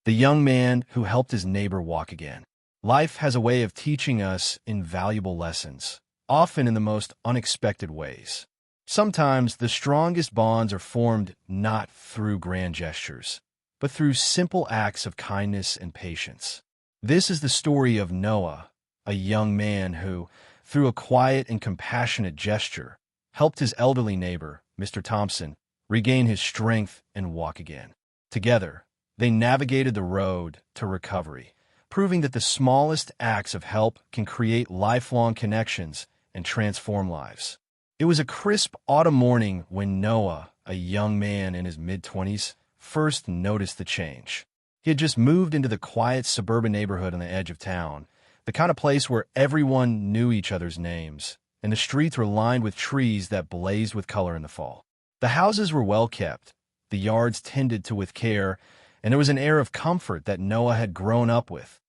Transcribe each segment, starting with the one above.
the young man who helped his neighbor walk again. Life has a way of teaching us invaluable lessons, often in the most unexpected ways. Sometimes the strongest bonds are formed not through grand gestures, but through simple acts of kindness and patience. This is the story of Noah, a young man who, through a quiet and compassionate gesture, helped his elderly neighbor, Mr. Thompson, regain his strength and walk again. Together, they navigated the road to recovery, proving that the smallest acts of help can create lifelong connections and transform lives. It was a crisp autumn morning when Noah, a young man in his mid-20s, first noticed the change. He had just moved into the quiet suburban neighborhood on the edge of town, the kind of place where everyone knew each other's names, and the streets were lined with trees that blazed with color in the fall. The houses were well kept, the yards tended to with care, and there was an air of comfort that Noah had grown up with,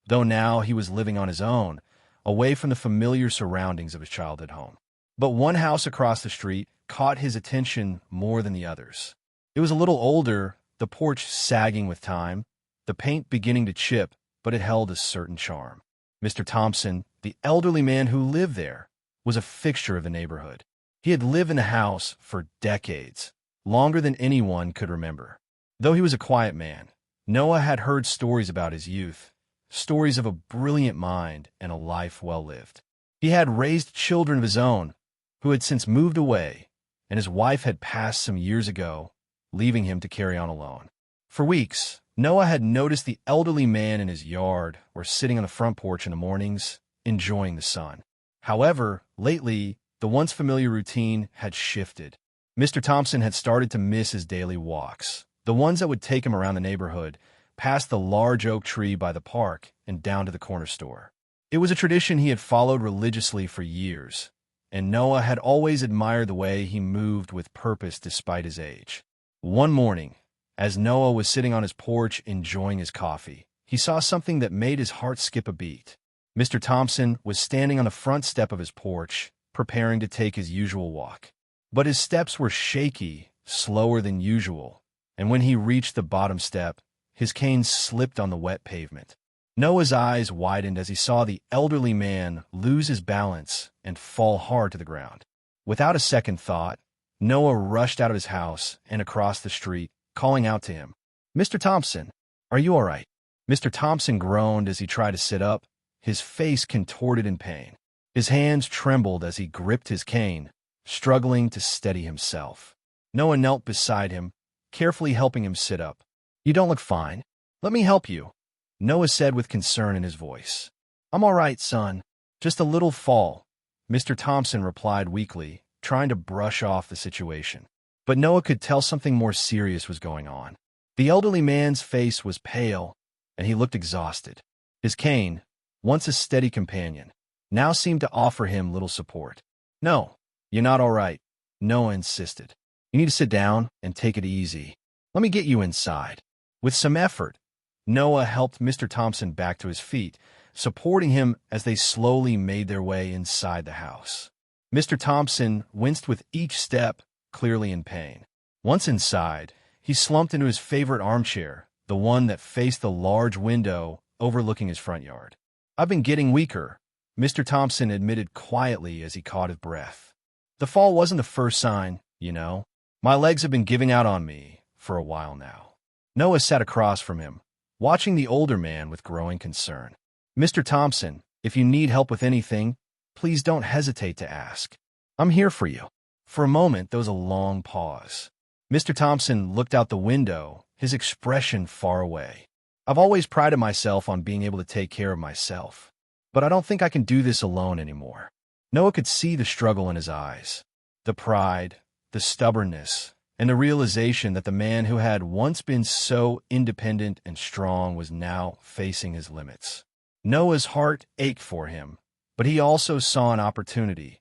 though now he was living on his own, away from the familiar surroundings of his childhood home. But one house across the street caught his attention more than the others. It was a little older, the porch sagging with time, the paint beginning to chip, but it held a certain charm. Mr. Thompson, the elderly man who lived there, was a fixture of the neighborhood. He had lived in the house for decades, longer than anyone could remember. Though he was a quiet man, Noah had heard stories about his youth, stories of a brilliant mind and a life well lived. He had raised children of his own, who had since moved away, and his wife had passed some years ago, leaving him to carry on alone. For weeks, Noah had noticed the elderly man in his yard or sitting on the front porch in the mornings, enjoying the sun. However, lately, the once familiar routine had shifted. Mr. Thompson had started to miss his daily walks, the ones that would take him around the neighborhood, past the large oak tree by the park and down to the corner store. It was a tradition he had followed religiously for years, and Noah had always admired the way he moved with purpose despite his age. One morning, as Noah was sitting on his porch enjoying his coffee, he saw something that made his heart skip a beat. Mr. Thompson was standing on the front step of his porch, preparing to take his usual walk. But his steps were shaky, slower than usual, and when he reached the bottom step, his cane slipped on the wet pavement. Noah's eyes widened as he saw the elderly man lose his balance and fall hard to the ground. Without a second thought, Noah rushed out of his house and across the street, calling out to him, "Mr. Thompson, are you all right?" Mr. Thompson groaned as he tried to sit up, his face contorted in pain. His hands trembled as he gripped his cane, struggling to steady himself. Noah knelt beside him, carefully helping him sit up. "You don't look fine. Let me help you," Noah said with concern in his voice. "I'm all right, son. Just a little fall," Mr. Thompson replied weakly, trying to brush off the situation. But Noah could tell something more serious was going on. The elderly man's face was pale, and he looked exhausted. His cane, once a steady companion, now seemed to offer him little support. "No, you're not all right," Noah insisted. "You need to sit down and take it easy. Let me get you inside." With some effort, Noah helped Mr. Thompson back to his feet, supporting him as they slowly made their way inside the house. Mr. Thompson winced with each step, clearly in pain. Once inside, he slumped into his favorite armchair, the one that faced the large window overlooking his front yard. "I've been getting weaker," Mr. Thompson admitted quietly as he caught his breath. "The fall wasn't the first sign, you know. My legs have been giving out on me for a while now." Noah sat across from him, watching the older man with growing concern. "Mr. Thompson, if you need help with anything, please don't hesitate to ask. I'm here for you." For a moment, there was a long pause. Mr. Thompson looked out the window, his expression far away. "I've always prided myself on being able to take care of myself, but I don't think I can do this alone anymore." Noah could see the struggle in his eyes, the pride, the stubbornness, and the realization that the man who had once been so independent and strong was now facing his limits. Noah's heart ached for him, but he also saw an opportunity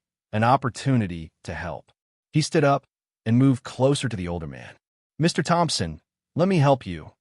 to help. He stood up and moved closer to the older man. "Mr. Thompson, let me help you,"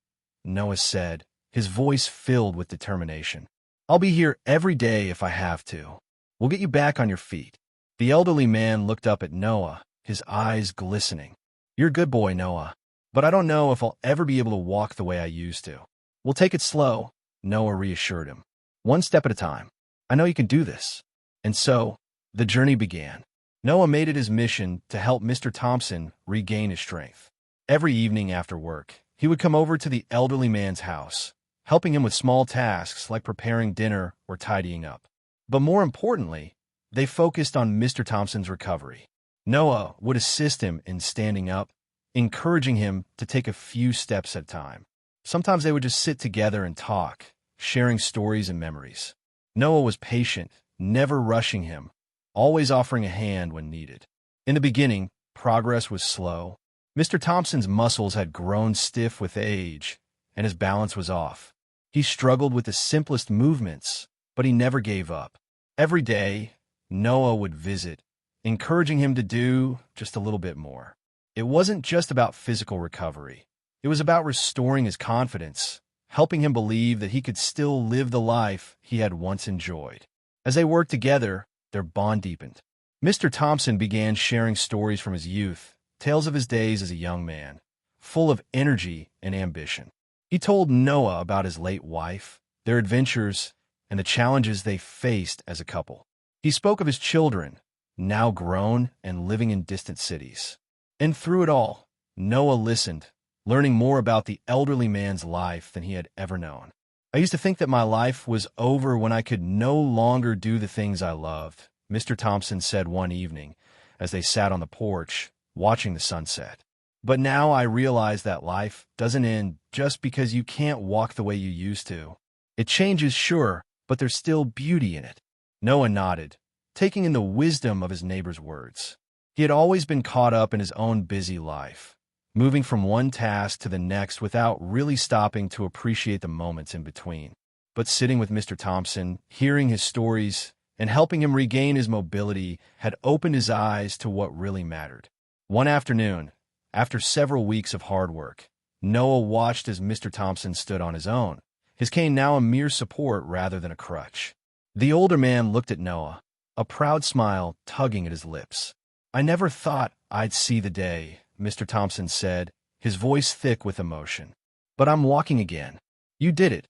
Noah said, his voice filled with determination. "I'll be here every day if I have to. We'll get you back on your feet." The elderly man looked up at Noah, his eyes glistening. "You're a good boy, Noah, but I don't know if I'll ever be able to walk the way I used to." "We'll take it slow," Noah reassured him. "One step at a time. I know you can do this." And so, the journey began. Noah made it his mission to help Mr. Thompson regain his strength. Every evening after work, he would come over to the elderly man's house, helping him with small tasks like preparing dinner or tidying up. But more importantly, they focused on Mr. Thompson's recovery. Noah would assist him in standing up, encouraging him to take a few steps at a time. Sometimes they would just sit together and talk, sharing stories and memories. Noah was patient, never rushing him, always offering a hand when needed. In the beginning, progress was slow. Mr. Thompson's muscles had grown stiff with age, and his balance was off. He struggled with the simplest movements, but he never gave up. Every day, Noah would visit, encouraging him to do just a little bit more. It wasn't just about physical recovery. It was about restoring his confidence, helping him believe that he could still live the life he had once enjoyed. As they worked together, their bond deepened. Mr. Thompson began sharing stories from his youth, tales of his days as a young man, full of energy and ambition. He told Noah about his late wife, their adventures, and the challenges they faced as a couple. He spoke of his children, now grown and living in distant cities. And through it all, Noah listened, learning more about the elderly man's life than he had ever known. "I used to think that my life was over when I could no longer do the things I loved," Mr. Thompson said one evening as they sat on the porch, watching the sunset. "But now I realize that life doesn't end just because you can't walk the way you used to. It changes, sure, but there's still beauty in it." Noah nodded, taking in the wisdom of his neighbor's words. He had always been caught up in his own busy life, moving from one task to the next without really stopping to appreciate the moments in between. But sitting with Mr. Thompson, hearing his stories, and helping him regain his mobility had opened his eyes to what really mattered. One afternoon, after several weeks of hard work, Noah watched as Mr. Thompson stood on his own, his cane now a mere support rather than a crutch. The older man looked at Noah, a proud smile tugging at his lips. "I never thought I'd see the day," Mr. Thompson said, his voice thick with emotion. "But I'm walking again." "You did it,"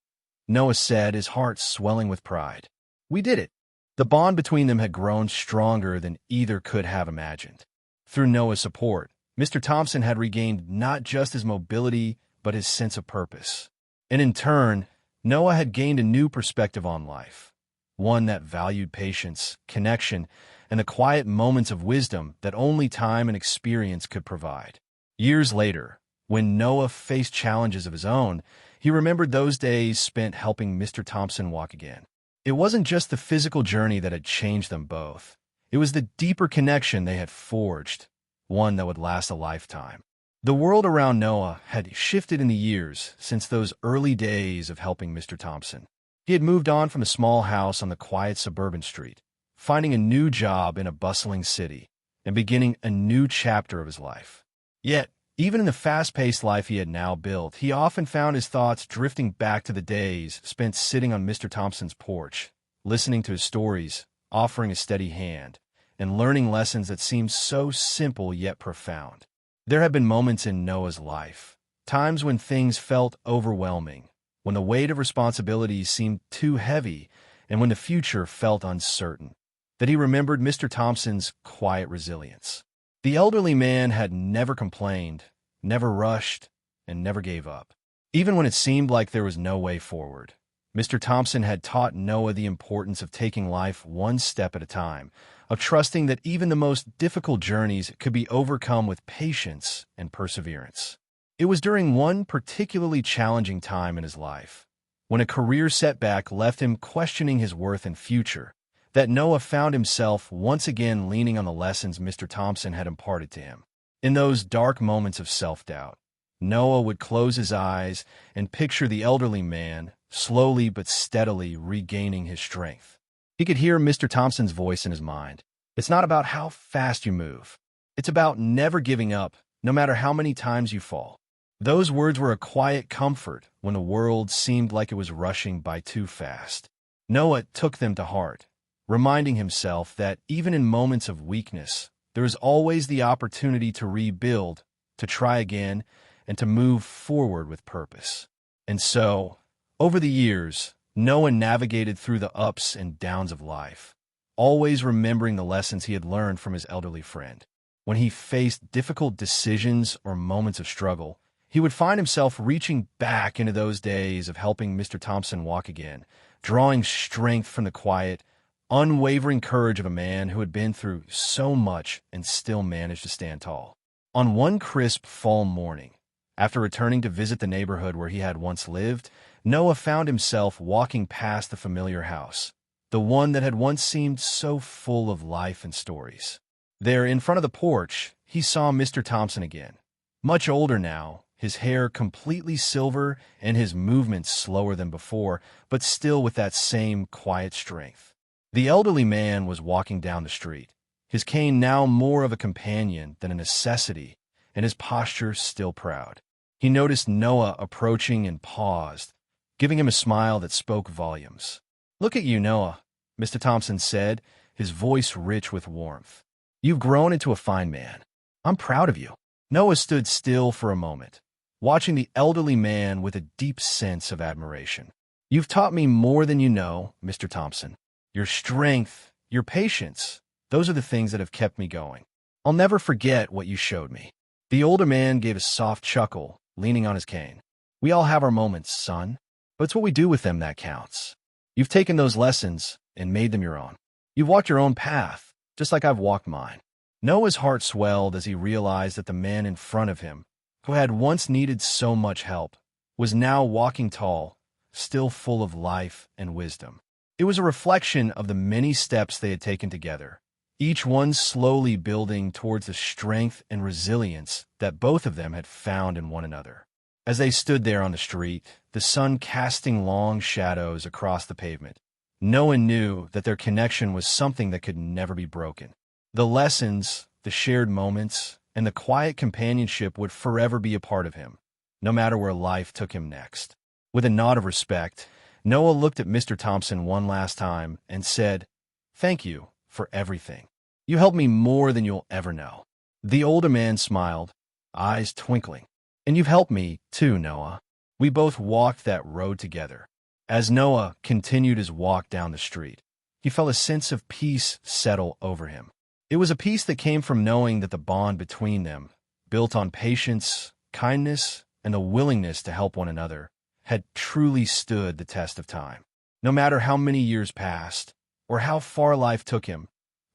Noah said, his heart swelling with pride. "We did it." The bond between them had grown stronger than either could have imagined. Through Noah's support, Mr. Thompson had regained not just his mobility, but his sense of purpose. And in turn, Noah had gained a new perspective on life, one that valued patience, connection, and the quiet moments of wisdom that only time and experience could provide. Years later, when Noah faced challenges of his own, he remembered those days spent helping Mr. Thompson walk again. It wasn't just the physical journey that had changed them both. It was the deeper connection they had forged, one that would last a lifetime. The world around Noah had shifted in the years since those early days of helping Mr. Thompson. He had moved on from a small house on the quiet suburban street, finding a new job in a bustling city, and beginning a new chapter of his life. Yet, even in the fast-paced life he had now built, he often found his thoughts drifting back to the days spent sitting on Mr. Thompson's porch, listening to his stories, offering a steady hand, and learning lessons that seemed so simple yet profound. There had been moments in Noah's life, times when things felt overwhelming, when the weight of responsibilities seemed too heavy, and when the future felt uncertain, that he remembered Mr. Thompson's quiet resilience. The elderly man had never complained, never rushed, and never gave up. Even when it seemed like there was no way forward, Mr. Thompson had taught Noah the importance of taking life one step at a time, of trusting that even the most difficult journeys could be overcome with patience and perseverance. It was during one particularly challenging time in his life, when a career setback left him questioning his worth and future, that Noah found himself once again leaning on the lessons Mr. Thompson had imparted to him. In those dark moments of self-doubt, Noah would close his eyes and picture the elderly man, slowly but steadily regaining his strength. He could hear Mr. Thompson's voice in his mind. "It's not about how fast you move. It's about never giving up, no matter how many times you fall." Those words were a quiet comfort when the world seemed like it was rushing by too fast. Noah took them to heart, reminding himself that even in moments of weakness, there is always the opportunity to rebuild, to try again, and to move forward with purpose. And so, Over the years, Noah navigated through the ups and downs of life, always remembering the lessons he had learned from his elderly friend. When he faced difficult decisions or moments of struggle, he would find himself reaching back into those days of helping Mr. Thompson walk again, drawing strength from the quiet, unwavering courage of a man who had been through so much and still managed to stand tall. On one crisp fall morning, after returning to visit the neighborhood where he had once lived, Noah found himself walking past the familiar house, the one that had once seemed so full of life and stories. There, in front of the porch, he saw Mr. Thompson again. Much older now, his hair completely silver and his movements slower than before, but still with that same quiet strength. The elderly man was walking down the street, his cane now more of a companion than a necessity, and his posture still proud. He noticed Noah approaching and paused, giving him a smile that spoke volumes. "Look at you, Noah," Mr. Thompson said, his voice rich with warmth. "You've grown into a fine man. I'm proud of you." Noah stood still for a moment, watching the elderly man with a deep sense of admiration. "You've taught me more than you know, Mr. Thompson. Your strength, your patience, those are the things that have kept me going. I'll never forget what you showed me." The older man gave a soft chuckle, leaning on his cane. "We all have our moments, son, but it's what we do with them that counts. You've taken those lessons and made them your own. You've walked your own path, just like I've walked mine." Noah's heart swelled as he realized that the man in front of him, who had once needed so much help, was now walking tall, still full of life and wisdom. It was a reflection of the many steps they had taken together, each one slowly building towards the strength and resilience that both of them had found in one another. As they stood there on the street, the sun casting long shadows across the pavement, Noah knew that their connection was something that could never be broken. The lessons, the shared moments, and the quiet companionship would forever be a part of him, no matter where life took him next. With a nod of respect, Noah looked at Mr. Thompson one last time and said, "Thank you for everything. You helped me more than you'll ever know." The older man smiled, eyes twinkling. "And you've helped me, too, Noah." We both walked that road together. As Noah continued his walk down the street, he felt a sense of peace settle over him. It was a peace that came from knowing that the bond between them, built on patience, kindness, and the willingness to help one another, had truly stood the test of time. No matter how many years passed, or how far life took him,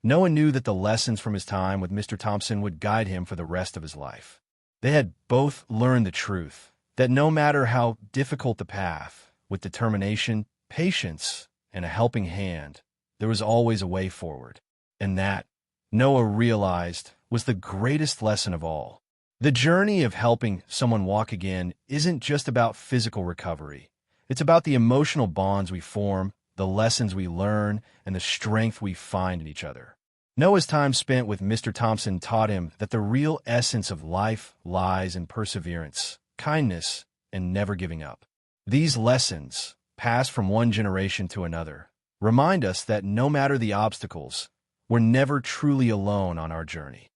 Noah knew that the lessons from his time with Mr. Thompson would guide him for the rest of his life. They had both learned the truth, that no matter how difficult the path, with determination, patience, and a helping hand, there was always a way forward. And that, Noah realized, was the greatest lesson of all. The journey of helping someone walk again isn't just about physical recovery. It's about the emotional bonds we form, the lessons we learn, and the strength we find in each other. Noah's time spent with Mr. Thompson taught him that the real essence of life lies in perseverance, kindness, and never giving up. These lessons, passed from one generation to another, remind us that no matter the obstacles, we're never truly alone on our journey.